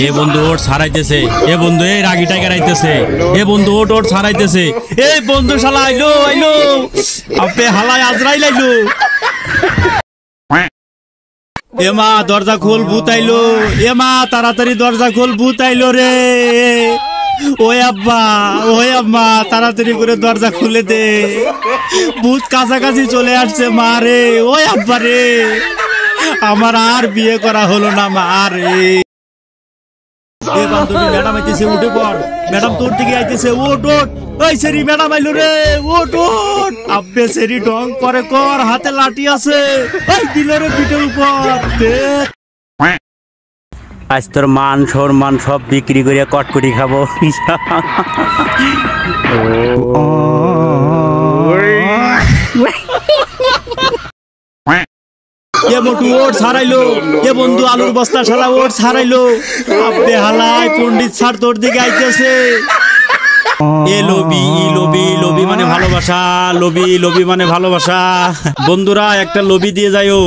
এ বন্ধু ওট ছাড়াইতেছে, এ বন্ধু এই রাগি টাইগার আইতেছে, এ বন্ধু ওট ওট ছাড়াইতেছে, এই বন্ধু শালা আইলো আইলো, আপে হালাই আজরাইল আইলো। এ মা দরজা খোল, ভূত আইলো, এ মা তাড়াতাড়ি দরজা খোল, ভূত আইলো রে। ওই আব্বা, ওই আম্মা তাড়াতাড়ি করে দরজা খুলে দে, ভূত কাছাকাছি চলে আসছে মা রে। ওই আব্বা রে, আমার আর বিয়ে করা হলো না মা রে। এ বান্ধবী ম্যাডাম আইতেছে, উঠে পড়, ম্যাডাম তোর দিকে আইতেছে, ওট ওট। ওই সেরি ম্যাডাম আইলো রে, ওট ওট। আব্বে সেরি ঢং করে কর, হাতে লাঠি আছে, ওই দিল রে পিঠের উপর। আজ তোর মান সম্মান সব বিক্রি করে কটকটি খাবো। এ মোটু ওট ছাড়াইলো, এ বন্ধু আলুর বস্তা শালা ওট ছাড়াইলো। আব্বে হালাই পণ্ডিত স্যার তোর দিকে আইতেছে। এ লবি লবি লবি মানে ভালোবাসা, লবি লবি মানে ভালোবাসা। বন্ধুরা একটা লবি দিয়ে যাইও।